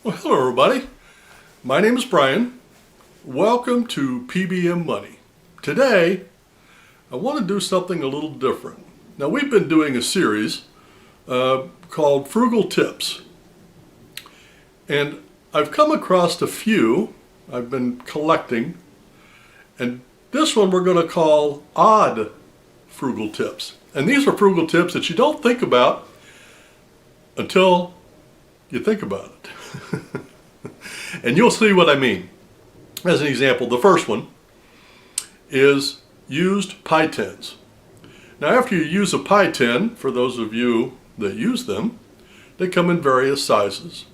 Well, hello everybody. My name is Brian. Welcome to P.B.M. Money. Today, I want to do something a little different. Now, we've been doing a series called Frugal Tips. And I've come across a few I've been collecting. And this one we're going to call Odd Frugal Tips. And these are frugal tips that you don't think about until you think about it. And you'll see what I mean. As an example, the first one is used pie tins. Now, after you use a pie tin, for those of you that use them, they come in various sizes.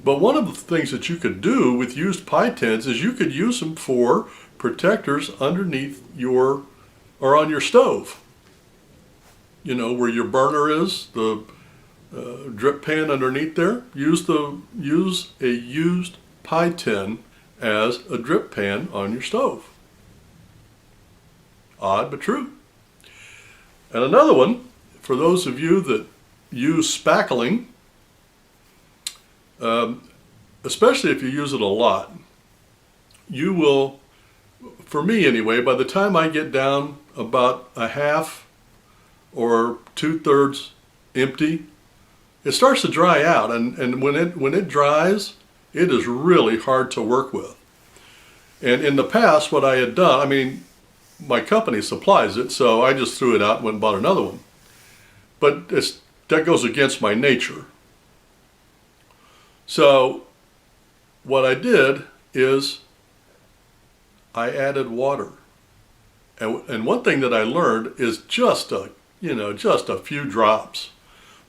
But one of the things that you could do with used pie tins is you could use them for protectors underneath your, or on your stove. You know, where your burner is, the drip pan underneath there. Use a used pie tin as a drip pan on your stove. Odd but true. And another one, for those of you that use spackling, especially if you use it a lot, you will, for me anyway, by the time I get down about a half or 2/3 empty, it starts to dry out, and when it dries, it is really hard to work with. And in the past, what I had done, I mean, my company supplies it, so I just threw it out and went and bought another one. But that goes against my nature. So what I did is I added water. And one thing that I learned is just a few drops.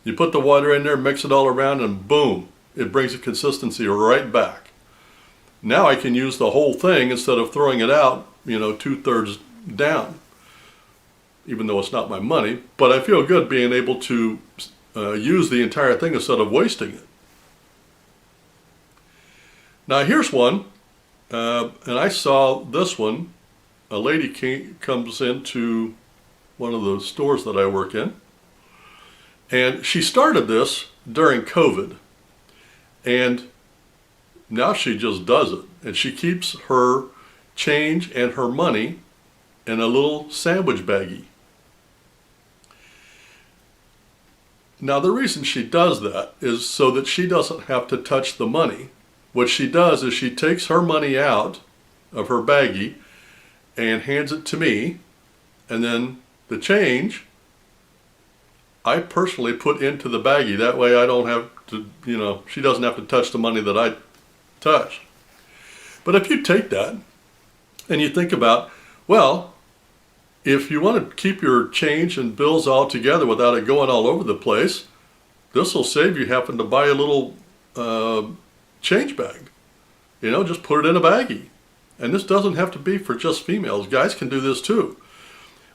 You put the water in there, mix it all around, and boom, it brings the consistency right back. Now I can use the whole thing instead of throwing it out, 2/3 down, even though it's not my money. But I feel good being able to use the entire thing instead of wasting it. Now here's one, and I saw this one. A lady comes into one of the stores that I work in, and she started this during COVID, and now she just does it. And she keeps her change and her money in a little sandwich baggie. Now the reason she does that is so that she doesn't have to touch the money. What she does is she takes her money out of her baggie and hands it to me, and then the change I personally put into the baggie. That way I don't have to, she doesn't have to touch the money that I touch. But if you take that and you think about, well, if you want to keep your change and bills all together without it going all over the place, this will save you having to buy a little change bag. Just put it in a baggie. And this doesn't have to be for just females. Guys can do this too.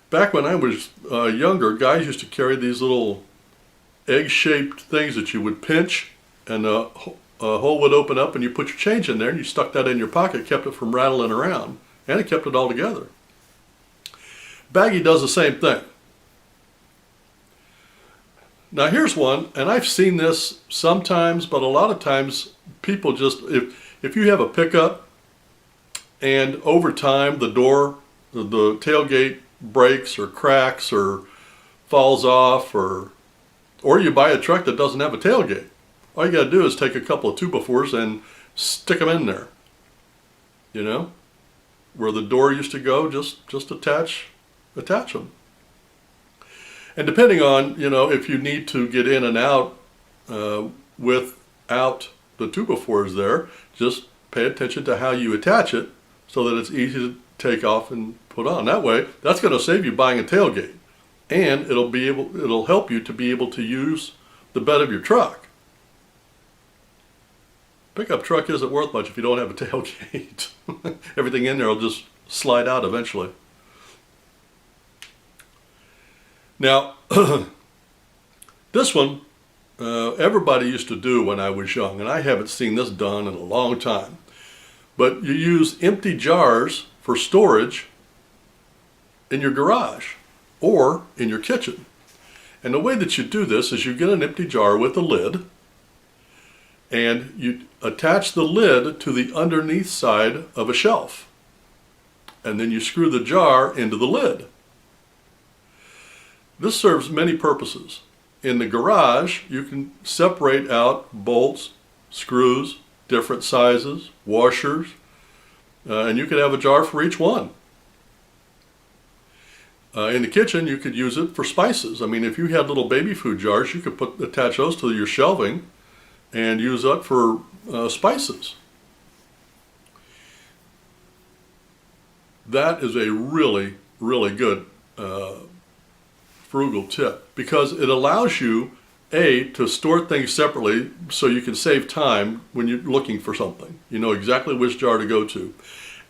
Back when I was younger, guys used to carry these little egg-shaped things that you would pinch, and a hole would open up and you put your change in there and you stuck that in your pocket, kept it from rattling around, and it kept it all together. Baggie does the same thing. Now here's one, and I've seen this sometimes, but a lot of times people just, if you have a pickup and over time the tailgate breaks or cracks or falls off, or you buy a truck that doesn't have a tailgate, all you got to do is take a couple of 2x4s and stick them in there. Where the door used to go, just attach them. And depending on, if you need to get in and out without the 2x4s there, just pay attention to how you attach it so that it's easy to take off and put on. That way, that's going to save you buying a tailgate, and it'll help you to be able to use the bed of your truck. Pickup truck isn't worth much if you don't have a tailgate. Everything in there will just slide out eventually. Now, this one everybody used to do when I was young, and I haven't seen this done in a long time. But you use empty jars for storage in your garage or in your kitchen. And the way that you do this is you get an empty jar with a lid, and you attach the lid to the underneath side of a shelf. And then you screw the jar into the lid. This serves many purposes. In the garage, you can separate out bolts, screws, different sizes, washers, and you could have a jar for each one. In the kitchen, you could use it for spices. I mean, if you had little baby food jars, you could attach those to your shelving and use that for spices. That is a really, really good frugal tip, because it allows you, A, to store things separately so you can save time when you're looking for something. You know exactly which jar to go to.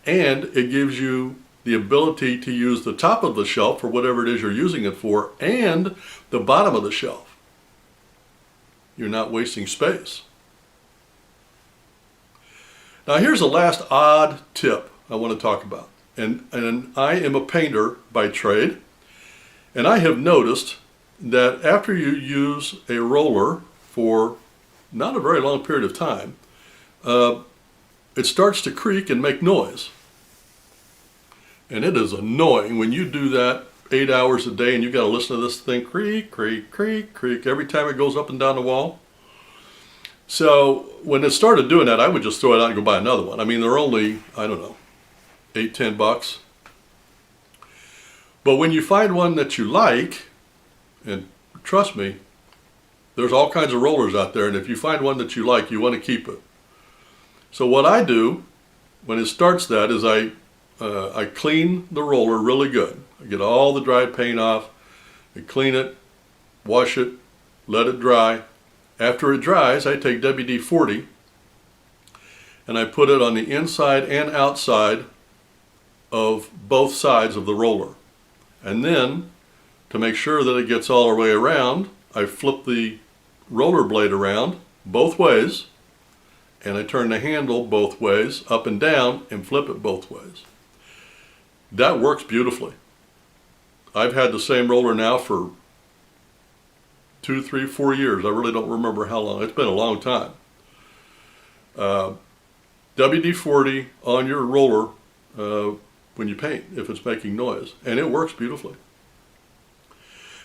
And it gives you the ability to use the top of the shelf for whatever it is you're using it for, and the bottom of the shelf. You're not wasting space. Now here's the last odd tip I want to talk about. And I am a painter by trade, and I have noticed that after you use a roller for not a very long period of time, it starts to creak and make noise. And it is annoying when you do that 8 hours a day and you got to listen to this thing creak, creak, creak, creak every time it goes up and down the wall. So when it started doing that, I would just throw it out and go buy another one. I mean, they're only, I don't know, $8-10. But when you find one that you like, and trust me, there's all kinds of rollers out there, and if you find one that you like, you want to keep it. So what I do when it starts that is I clean the roller really good. I get all the dried paint off, I clean it, wash it, let it dry. After it dries, I take WD-40 and I put it on the inside and outside of both sides of the roller. And then, to make sure that it gets all the way around, I flip the roller blade around both ways, and I turn the handle both ways, up and down, and flip it both ways. That works beautifully. I've had the same roller now for 2, 3, 4 years. I really don't remember how long. It's been a long time. WD-40 on your roller when you paint, if it's making noise, and it works beautifully.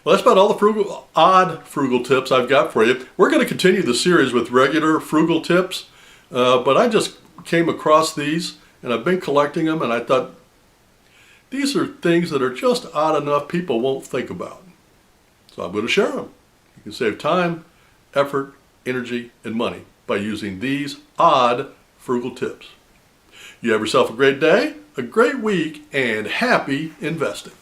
Well, that's about all the odd frugal tips I've got for you. We're going to continue the series with regular frugal tips, but I just came across these, and I've been collecting them, and I thought, these are things that are just odd enough people won't think about. So I'm going to share them. You can save time, effort, energy, and money by using these odd frugal tips. You have yourself a great day, a great week, and happy investing.